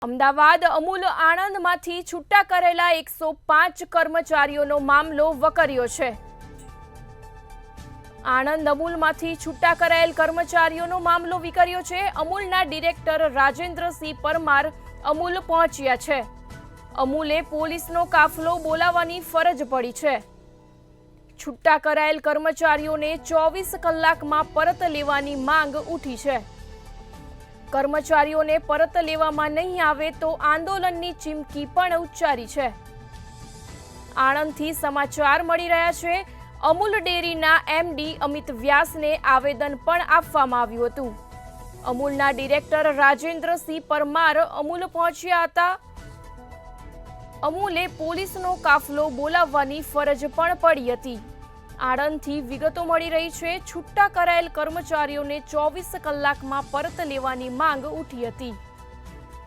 અમદાવાદ અમૂલ આણંદમાંથી છૂટા કરેલા 105 કર્મચારીઓનો મામલો વકર્યો છે। આણંદ અમૂલમાંથી છૂટા કરાયેલ કર્મચારીઓનો મામલો વિકર્યો છે। અમૂલના ડિરેક્ટર રાજેન્દ્રસિંહ પરમાર અમૂલ પહોંચ્યા છે। અમૂલે પોલીસનો કાફલો બોલાવવાની ફરજ પડી છે। છૂટા કરાયેલ કર્મચારીઓને 24 કલાકમાં પરત લેવાની માંગ ઉઠી છે। કર્મચારીઓને પરત લેવામાં નહીં આવે તો આંદોલનની ચીમકી પણ ઉચ્ચારી છે। આણંદથી સમાચાર મળી રહ્યા છે। અમૂલ ડેરીના એમડી અમિત વ્યાસને આવેદન પણ આપવામાં આવ્યું હતું। અમૂલના ડિરેક્ટર રાજેન્દ્રસિંહ પરમાર અમૂલ પહોંચ્યા હતા। અમૂલે પોલીસનો કાફલો બોલાવવાની ફરજ પણ પડી હતી। આણંદથી વિગતો મળી રહી છે। છૂટા કરાયેલ કર્મચારીઓને 24 કલાકમાં પરત લેવાની માંગ ઉઠી હતી।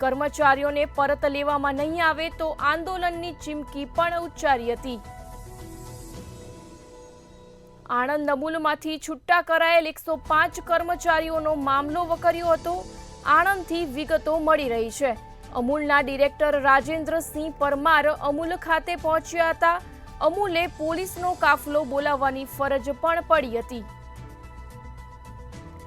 કર્મચારીઓને પરત લેવામાં નહીં આવે તો આંદોલનની ચીમકી પણ ઉચ્ચારી હતી। આણંદ અમૂલમાંથી છૂટા કરાયેલ 105 કર્મચારીઓનો મામલો વકર્યો હતો। આણંદથી વિગતો મળી રહી છે। અમૂલના ડિરેક્ટર રાજેન્દ્રસિંહ પરમાર અમૂલ ખાતે પહોંચ્યા હતા। અમૂલે પોલીસનો કાફલો બોલાવવાની ફરજ પણ પડી હતી।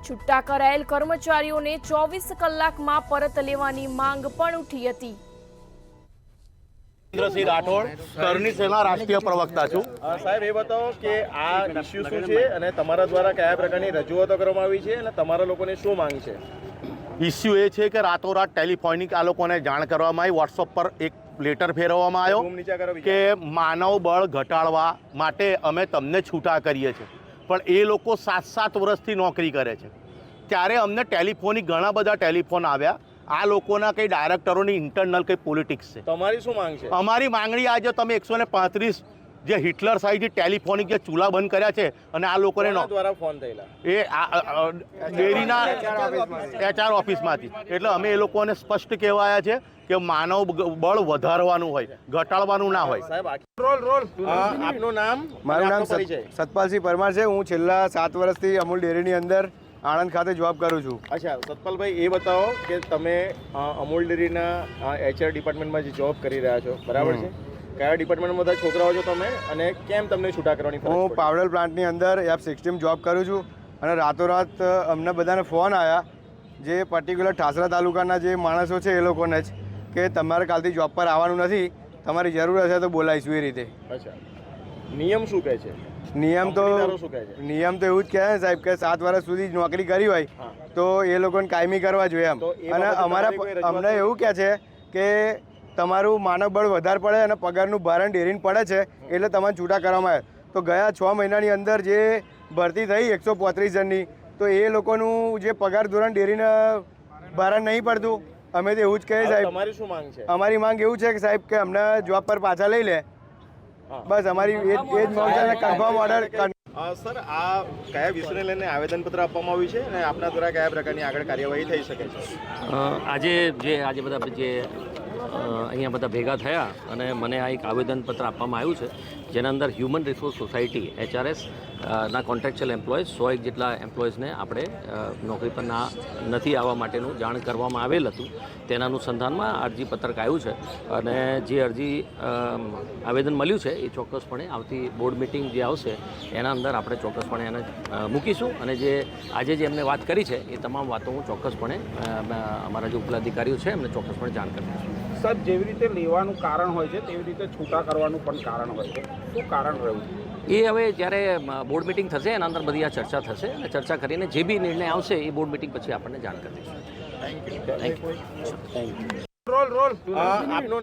છૂટા કરાયેલ કર્મચારીઓને 24 કલાકમાં પરત લેવાની માંગ પણ ઉઠી હતી। રાજેન્દ્રસિંહ રાઠોડ કરણી સેના રાષ્ટ્રીય પ્રવક્તા છું। સાહેબ એ બતાવો કે આ ઇસ્યુ શું છે અને તમારા દ્વારા કયા પ્રકારની રજૂઆતો કરવામાં આવી છે અને તમારા લોકોને શું માંગ છે? ઇસ્યુ એ છે કે રાતોરાત ટેલિફોનિક આ લોકોને જાણ કરવામાં આવી। વોટ્સઅપ પર એક લેટર ફેરવવામાં આવ્યો કે માનવ બળ ઘટાડવા માટે અમે તમને છૂટા કરીએ છીએ, પણ એ લોકો 7 વર્ષથી નોકરી કરે છે। ત્યારે અમને ટેલિફોનિક ઘણા બધા ટેલિફોન આવ્યા। આ લોકોના કંઈ ડાયરેક્ટરોની ઇન્ટરનલ કંઈ પોલિટિક્સ છે। તમારી શું માંગ છે? અમારી માંગણી આજે તમે 135 જે હિટલર સાઈડથી ટેલિફોનિક જે ચૂલા બંધ કર્યા છે અને આ લોકોને દ્વારા ફોન થયેલા એ ડેરીના HR ઓફિસમાંથી, એટલે અમે એ લોકોને સ્પષ્ટ કહેવાયા છે કે માનવ બળ વધારવાનું હોય, ઘટાડવાનું ના હોય। સાહેબ આપનું નામ? મારું નામ સતપાલસિંહ પરમાર છે। હું છેલ્લા 7 વર્ષથી અમૂલ ડેરીની અંદર આણંદ ખાતે જોબ કરું છું। અચ્છા સતપાલભાઈ, એ બતાવો કે તમે અમૂલ ડેરીના HR ડિપાર્ટમેન્ટમાં જે જોબ કરી રહ્યા છો, બરાબર છે? કયા ડિપાર્ટમેન્ટમાં બધા છોકરાઓ છો તમે અને કેમ તમને છૂટા કરવાની ફરજ પડી? હું પાવડર પ્લાન્ટની અંદર F16 જોબ કરું છું અને રાતોરાત અમને બધાને ફોન આવ્યા, જે પર્ટિક્યુલર ઠાસરા તાલુકાના જે માણસો છે એ લોકોને જ, કે તમારે કાલથી જોબ પર આવવાનું નથી, તમારી જરૂર હશે તો બોલાવીશું એ રીતે। અચ્છા, નિયમ શું કહે છે? નિયમ તો શું કહે છે? નિયમ તો એવું જ કહે છે સાહેબ કે 7 વર્ષ સુધી નોકરી કરી હોય તો એ લોકોને કાયમી કરવા જોઈએ એમ। અને અમને એવું કહે છે કે તમારું માનવ બળ વધારે પડે અને પગારનું ભારણ ડેરીને પડે છે એટલે તમારે છૂટા કરવામાં આવે। તો ગયા 6 મહિનાની અંદર જે ભરતી થઈ 135 જણની, તો એ લોકોનું જે પગાર ધોરણ ડેરીને ભારણ નહીં પડતું। અમે તો એવું જ કહીએ સાહેબ। તમારી શું માંગ છે? અમારી માંગ એવું છે કે સાહેબ કે અમને જોબ પર પાછા લઈ લે, બસ અમારી એ જ માંગ છે। Confirm order. સર, આ કયા વિષયને લઈને આવેદનપત્ર આપવામાં આવ્યું છે અને આપના દ્વારા કયા પ્રકારની આગળ કાર્યવાહી થઈ શકે છે? આજે બધા જે અહીંયા બધા ભેગા થયા અને મને આ એક આવેદનપત્ર આપવામાં આવ્યું છે, જેના અંદર હ્યુમન રિસોર્સ સોસાયટી HRS ના કોન્ટ્રાક્ચ્યુઅલ એમ્પ્લોઈઝ 101 જેટલા એમ્પ્લોઈઝને આપણે નોકરી પર નથી આવવા માટેનું જાણ કરવામાં આવેલ હતું। તેના અનુસંધાનમાં અરજીપત્રક આવ્યું છે અને જે અરજી આવેદન મળ્યું છે એ ચોક્કસપણે આવતી બોર્ડ મિટિંગ જે આવશે એના અંદર આપણે ચોક્કસપણે એને મૂકીશું અને જે આજે જે એમને વાત કરી છે એ તમામ વાતો હું ચોક્કસપણે અમારા જે ઉપલાધિકારીઓ છે એમને ચોક્કસપણે જાણ કરીશું। સાહેબ, જેવી રીતે લેવાનું કારણ હોય છે તેવી રીતે છૂટા કરવાનું પણ કારણ હોય છે, શું કારણ રહ્યું? એ હવે જ્યારે બોર્ડ મિટિંગ થશે એના અંદર બધી આ ચર્ચા થશે અને ચર્ચા કરીને જે બી નિર્ણય આવશે એ બોર્ડ મિટિંગ પછી આપણને જાણ કરી દઈશું। Thank you. આપનું